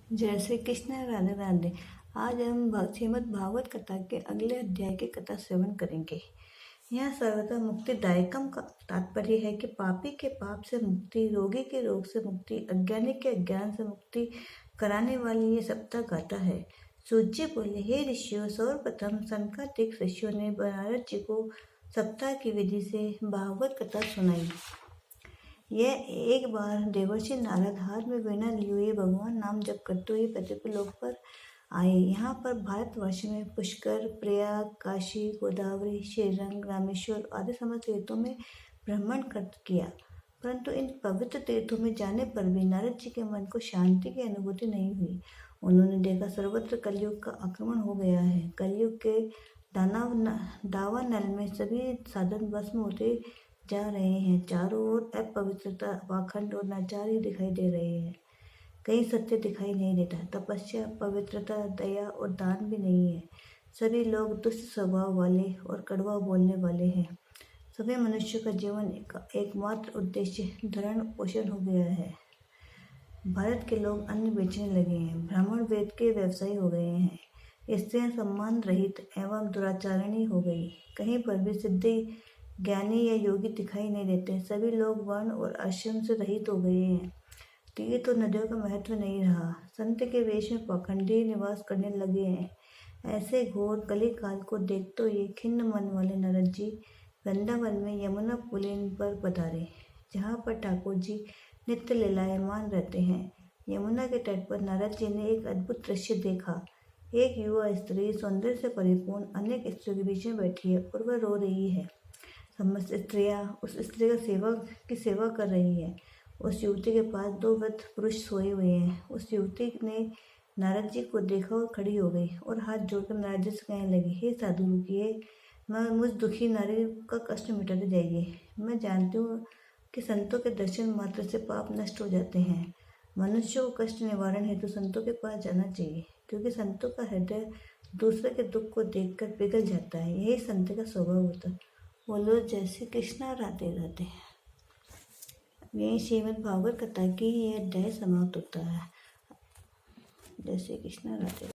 जय श्री कृष्ण। राधे राधे। आज हम श्रीमद् भागवत कथा के अगले अध्याय की कथा श्रवण करेंगे। यहाँ सर्वथा मुक्तिदायकम का तात्पर्य है कि पापी के पाप से मुक्ति, रोगी के रोग से मुक्ति, अज्ञानी के अज्ञान से मुक्ति कराने वाली ये सप्ताह गाथा है। सूर्य बोले, हे ऋषियों, सर्वप्रथम संकादिक ऋषियों ने नारद जी को सप्ताह की विधि से भागवत कथा सुनाई। यह एक बार देवर्षि नारद हाथ में वीणा लिए हुए भगवान नाम जप करते हुए पृथ्वी लोक पर आए। यहाँ पर भारतवर्ष में पुष्कर, प्रयाग, काशी, गोदावरी, श्रीरंग, रामेश्वर आदि समस्त तीर्थों में भ्रमण किया, परंतु इन पवित्र तीर्थों में जाने पर भी नारद जी के मन को शांति की अनुभूति नहीं हुई। उन्होंने देखा सर्वत्र कलयुग का आक्रमण हो गया है। कलयुग के दावानल में सभी साधन भस्म होते जा रहे हैं। चारों ओर अपवित्रता, पाखंड और नाचार ही दिखाई दे रहे हैं। कहीं सत्य दिखाई नहीं देता। तपस्या, पवित्रता, दया और दान भी नहीं है। सभी लोग दुष्ट स्वभाव वाले और कड़वा बोलने वाले हैं। सभी मनुष्यों का जीवन एकमात्र उद्देश्य धरण पोषण हो गया है। भारत के लोग अन्न बेचने लगे हैं। ब्राह्मण वेद के व्यवसायी हो गए हैं। स्त्रियां सम्मान रहित एवं दुराचारणी हो गई। कहीं पर भी सिद्धि, ज्ञानी या योगी दिखाई नहीं देते। सभी लोग वर्ण और आश्रम से रहित हो गए हैं। तीर्थ और नदियों का महत्व नहीं रहा। संत के वेश में पाखंडी निवास करने लगे हैं। ऐसे घोर कली काल को देखते हुए खिन्न मन वाले नारद जी वृंदावन में यमुना पुलिन पर पधारे, जहाँ पर ठाकुर जी नित्य लीलायमान रहते हैं। यमुना के तट पर नारद जी ने एक अद्भुत दृश्य देखा। एक युवा स्त्री सौंदर्य से परिपूर्ण अनेक स्त्रियों के बीच में बैठी है और वह रो रही है। समस्त स्त्रियां उस स्त्री की सेवा कर रही है। उस युवती के पास दो वृद्ध पुरुष सोए हुए हैं। उस युवती ने नारद जी को देखा और खड़ी हो गई और हाथ जोड़कर नारद जी से कहने लगी, हे साधु, रुकिए, मैं मुझ दुखी नारी का कष्ट मिटाते जाइए। मैं जानती हूँ कि संतों के दर्शन मात्र से पाप नष्ट हो जाते हैं। मनुष्य को कष्ट निवारण हेतु संतों के पास जाना चाहिए, क्योंकि संतों का हृदय दूसरे के दुख को देखकर पिघल जाता है। यही संत का स्वभाव होता है। बोलो जय श्री कृष्णा। राधे राधे। यही श्रीमद् भागवत कथा की यह अध्याय समाप्त होता है। जय श्री कृष्णा। राधे।